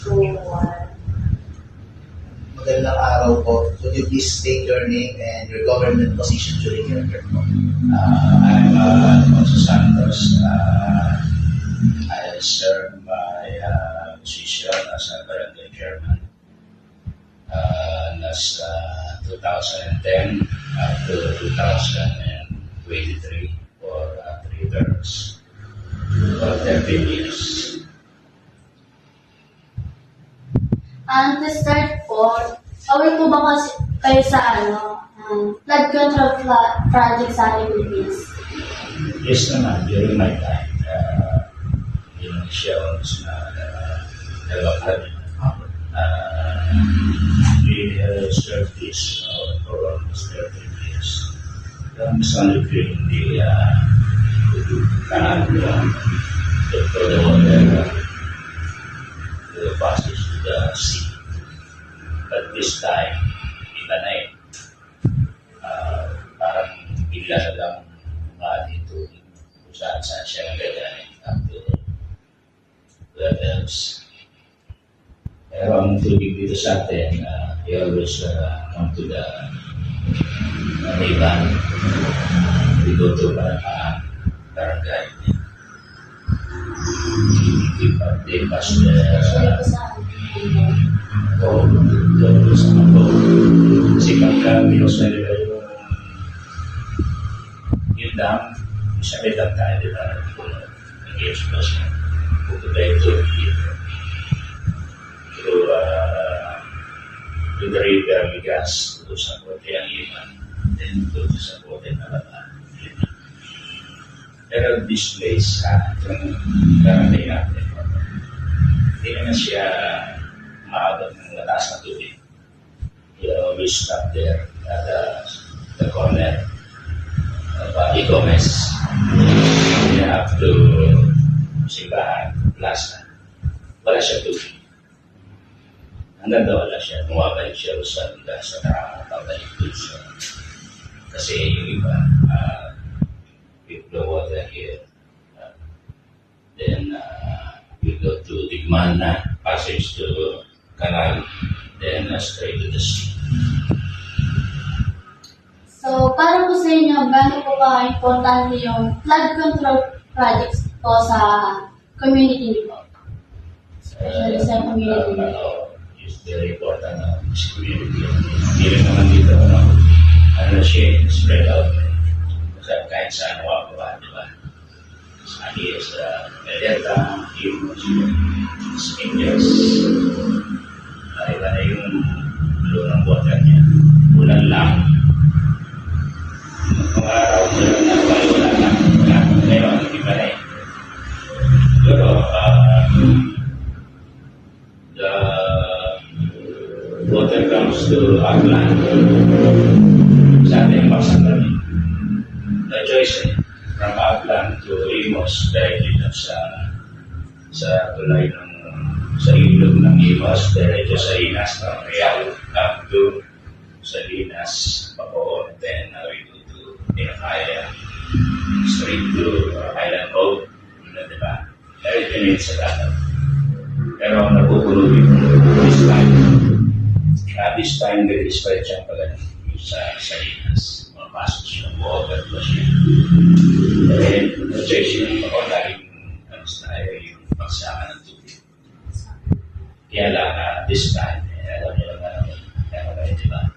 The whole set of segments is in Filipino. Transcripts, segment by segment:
2, 1. Magandang araw po. Could you please state your name and your government position during your term po? I'm Alfonso Santos. I serve my position as a barangay chairman last 2010 up to 2023 for 3 terms for 13 years. And to start po, aware po ba kasi kayo sa flood control project sa ating Philippines? Yes naman, during my time, initials na development. We served this for almost 13 years. It's only during the canal for the water the passage to the sea. But this time, iba na eh. Parang bigla na lang dito kung saan siya nagagamit up to the depths. Pero ang tubig dito sa atin, we always come to the river. We go to barangay. They pass the doon sa mga kasi pagka minus na nila yung dam, isa may dam tayo, di ba? Nag-expose na. Pupunta ito dito. So, to the river, bigas, doon sa kote ang iman, then doon sa kote na laban. Pero this place, itong barangay natin, hindi naman siya maabot ng lakas na tubig. You always stop there at the corner of Igomes. You have to simbahan, plaza. Wala siya tubig. Hanggang daw wala siya. Bumabalik siya sa pabalik doon siya. Kasi yung iba, we flow water here. Then we go to Digmana, passage to Canal, then straight to the sea. So, para po sa inyo, gano'n po ka-importante yung flood control projects po sa community niyo po? Especially sa community niyo. It's very important na this community. Hindi rin naman dito, ano siya, spread out. Kahit saan wakawa, di ba? Sani sa Medeta, yung Indians, iba na yung blue ng water niya. Ulan lang. Mga araw na wala lang. Ngayon, iba na eh. Pero, the water comes to our land. Sa ating pasang kami. The choice from Aklan to Imos directly sa tulay ng sa ilog ng Imos diretso sa Inas ng Real up to sa Linas Bacoor, then we go to Pinakaya straight to Island Road, diba? 30 minutes sa dagat. Pero ang napupulo this time there is pa siyang pagano sa Linas. Pasok siya, water pa siya. And projection ako dahil yung pagsama ng tubig. Kaya lang, this time, alam niyo lang di ba?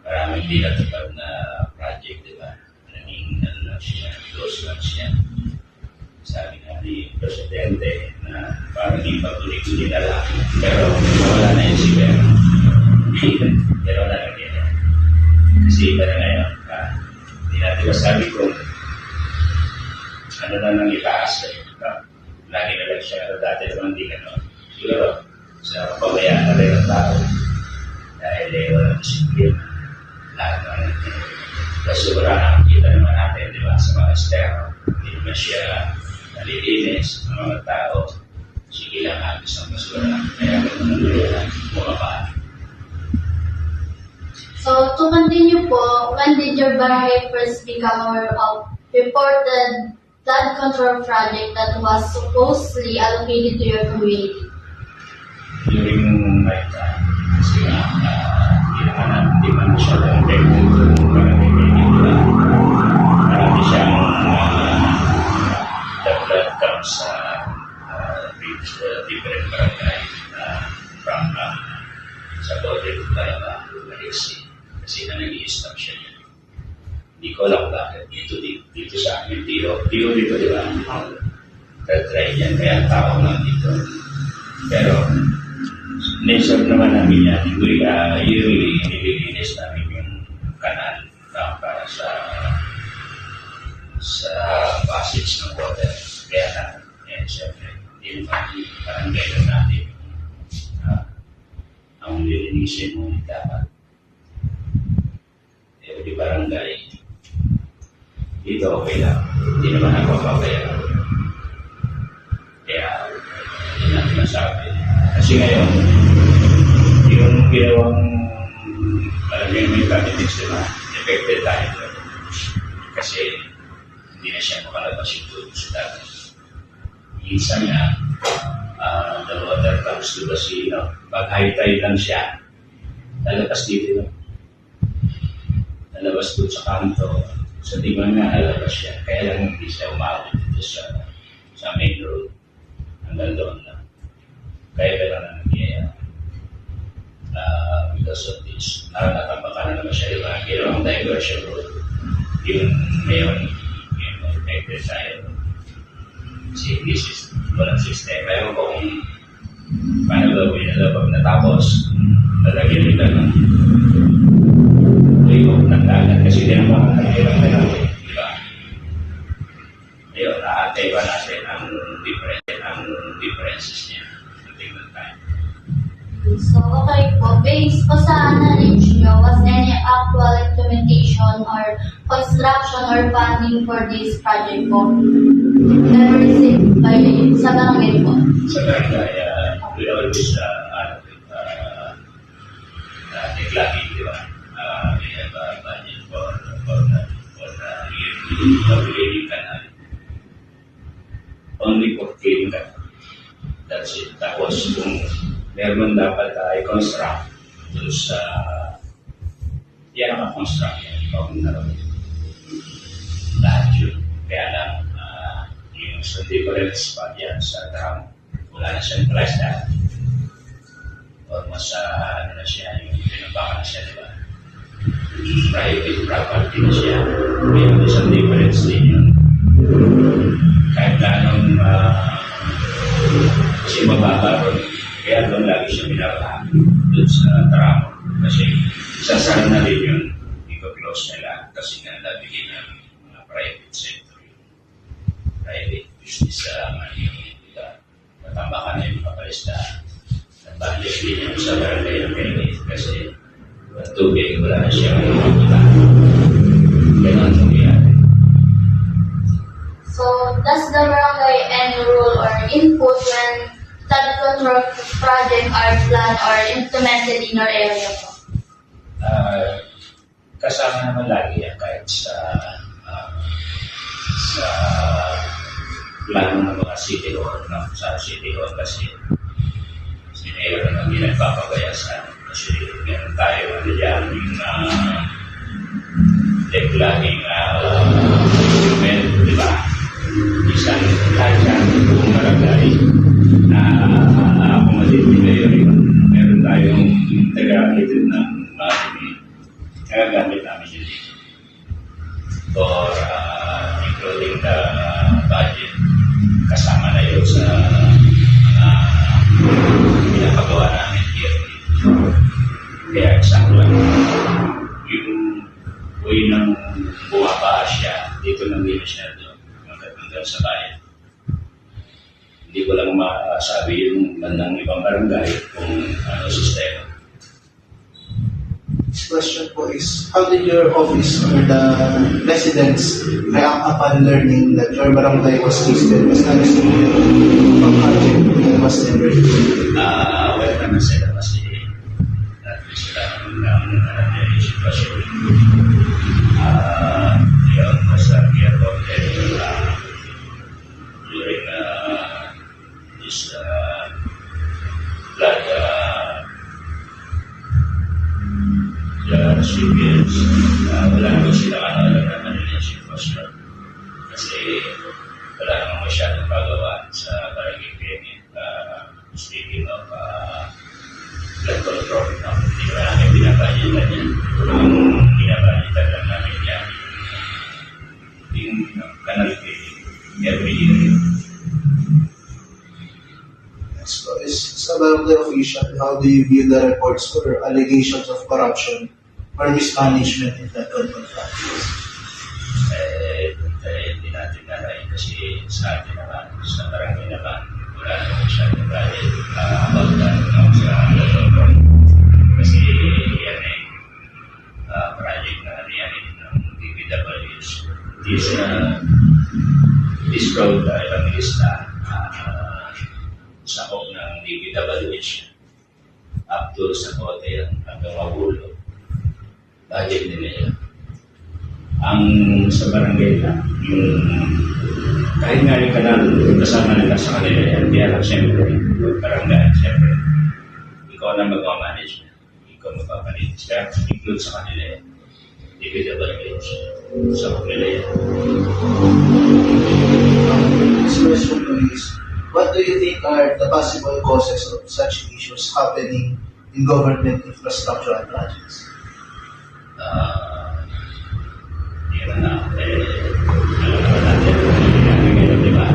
Maraming di natupad na project, di ba? Maraming lang siya, close lang siya. Sabi nga ni Presidente na parang ipag-uli-uli na lang. Pero wala na yung sigara. Pero wala na yan. Kasi iba na ngayon. Hindi natin masabi kung ano na nang itaas kayo. Lagi na lang siya. Dati naman hindi gano'n. Siguro sa kapabayaan na rin ang tao. Dahil walang disiplina. Lahat naman natin. Basura nakikita naman natin, di ba? Sa mga estero. Hindi naman siya nalilinis ng mga tao. Sige lang agos ng basura. Kaya gano'n bumaba. So, to continue po, when did your barangay first become aware of reported flood control project that was supposedly allocated to your community? During my time, kasi hindi man siya affected kung marami marami siyang dagdag comes sa different barangay from sa Bodeg tayo na Maliksi kasi na nag-i-stop siya yun. Hindi ko alam bakit dito sa amin dito di ba try yan kaya tao lang dito pero neserve naman namin yan yearly nililinis namin yung kanal para sa passage ng water kaya na siyempre hindi naman parang gano'n natin ang lilinisin mo dapat di barangay dito okay lang hindi naman ako papayaran kaya hindi natin masabi kasi ngayon yung ginawang malamang may candidates diba affected tayo kasi hindi na siya makalabas yung tubig sa dagat minsan nga the water comes to the sea pag high tide lang siya lalabas dito lalabas doon sa kanto sa tingnan nga lalabas siya kaya lang hindi siya umabot dito sa main road hanggang doon lang kaya gano'n na nangyayari because of this nakakabaka na naman siya diba ginawang diversion road yung ngayon yung affected tayo kasi this is walang system ewan ko kung paano gawin na pag natapos lalagyan nila ng ng dagat kasi din ang mga kailang na natin, di ba? Ayun, naatay ba natin ang differences niya sa tingnan tayo. So, okay po. Based po sa knowledge nyo, was any actual implementation or construction or funding for this project po? Never received by sa barangay po? Sa barangay, we always declaring, di ba? We have a budget for the cleaning canal. Only for cleaning canal. That's it. Tapos kung meron dapat i-construct dun sa yan ang construct yan. Kung naroon. Lahat yun. Kaya lang yung sa different spot yan sa drum. Wala na siyang price na. Almost ano na siya, yung pinabakan na siya, di ba? Private property na siya. Mayroon isang difference din yun. Kahit na anong kasi mababa ron. Kaya doon lagi siya pinaraan doon sa tramo. Kasi sasara na rin yun. I-close nila kasi nga nabigyan ng mga private sector. Private business yung matambakan na yung kapalista. Nabalik din yung sa barangay ng Benit kasi tubig, wala na siyang makita. Ganon ang nangyari. So, does the barangay any rule or input when flood control projects are planned or implemented in your area po? Kasama naman lagi yan kahit sa plano ng mga city hall, sa city hall kasi mayroon ang ginagpapagaya sa amin. Kasi meron tayo dyan yung laging instrument, di ba? Isang lahat yan, kung maragay na accommodate nila yun. Meron tayong taga-edit ng nagagamit namin yun dito. For including the budget, kasama na yun sa pinapagawa namin here. Kaya eksakto lang yung way ng bumaba siya dito ng siya doon hanggang sa bayan. Hindi ko lang masabi yung bandang ibang barangay kung ano sistema. This question po is, how did your office or the residents react upon learning that your barangay was listed as non-student of project that was never Well naman sila kasi sila ng sitwasyon. Yun, basta kaya po this blood recipients. Wala naman sila alam naman nila yung sitwasyon. Kasi wala naman masyadong pagawa sa barangay clinic. Speaking of blood control, hindi ba namin binabalitan yan? Ang binabalitan lang namin yan, yung canal clinic every year. So, as a barangay official, how do you view the reports or allegations of corruption or mismanagement in that urban practice? Hindi natin narain kasi sa atin naman, sa barangay naman, wala naman siya nagalit about that sa loob. Kasi yan project na yan ng DPWH. This road, Evangelista, sakop ng DPWH up to sa hotel hanggang Magulo. Budget din nila. Ang sa barangay na, yung kahit nga yung kanal, kasama nila sa kanila yan, kaya lang siyempre, barangay, siyempre, ikaw na mag-manage na. Ikaw magpapanit. Kaya include sa kanila yan. DPWH. Sakop nila yan. This question is, what do you think are the possible causes of such issues happening in government infrastructural projects? Yun na, alam natin, ngayon, di ba?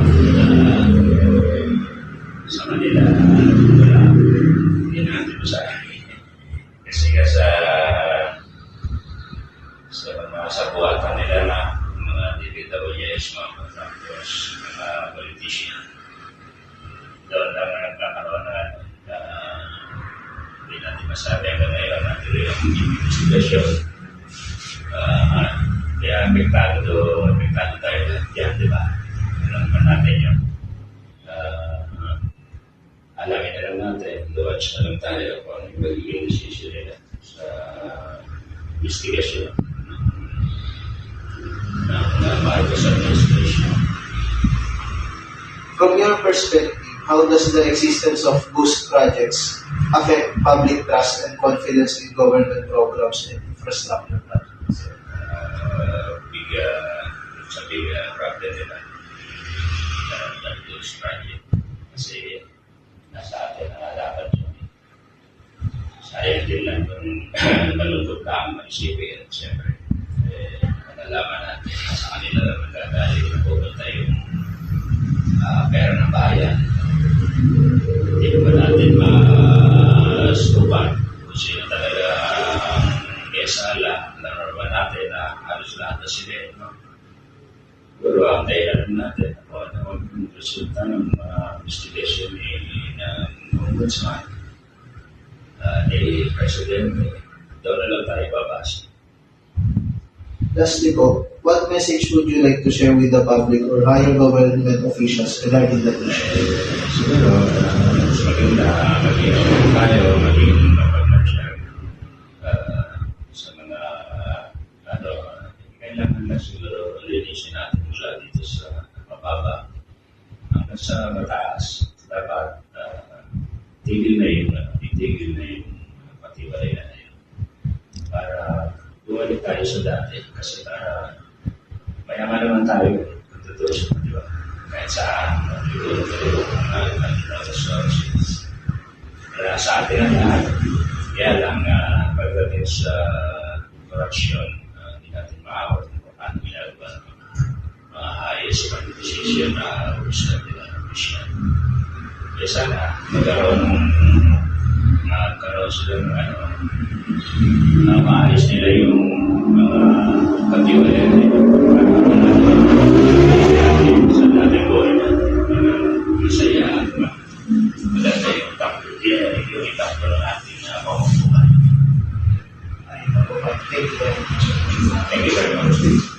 Sa Manila, wala. Hindi natin masabi. Kasi sa buhatan nila na mga DPWS, mga contractors, mga politician, doon lang nagkakaroon na hindi natin masabi hanggang ngayon natin yung investigation. Kaya apektado tayo dyan, di ba? Alam naman natin yun. Alamin na lang natin, watch na lang tayo kung ano yung magiging decision nila sa investigation ng Marcos administration. From your perspective, how does the existence of boost projects affect public trust and confidence in government programs and infrastructure projects? Big problem nila ng boost project. Kasi nasa atin ang alapan yun. Sayang din lang kung malungkot ka ang mag-isipin. Siyempre, nalaman natin sa kanila lang magkagaling na pupunta yung pera ng bayan. Hindi naman natin ma-stupan kung sino talaga ang kesala na normal natin na halos lahat na sila. No? Pero ang dahilan natin kung ano ang resulta ng investigation ng ombudsman ni Presidente, doon na lang tayo babasa. Lastly po, what message would you like to share with the public or higher government officials regarding that issue? Siguro, mas maganda maging tayo, maging mapagmasyag sa mga kailangan na siguro linisin natin mula dito sa mababa hanggang sa mataas. Dapat itigil na yung patiwalay na yun para bumalik tayo sa dati kasi para mayaman naman tayo kung tutusin, di ba? Kahit saan, siguro ng resources. Kaya sa atin ang lahat, kaya lang pagdating sa corruption, hindi natin maawat kung paano ginagawa ng mga highest decision na gusto natin ang official. Kaya sana magkaroon sila ng maayos nila yung mga patiwala nila. Sa dating buhay na masaya at maganda yung itakbo ng ating pamumuhay. Thank you very much. Thank you very much.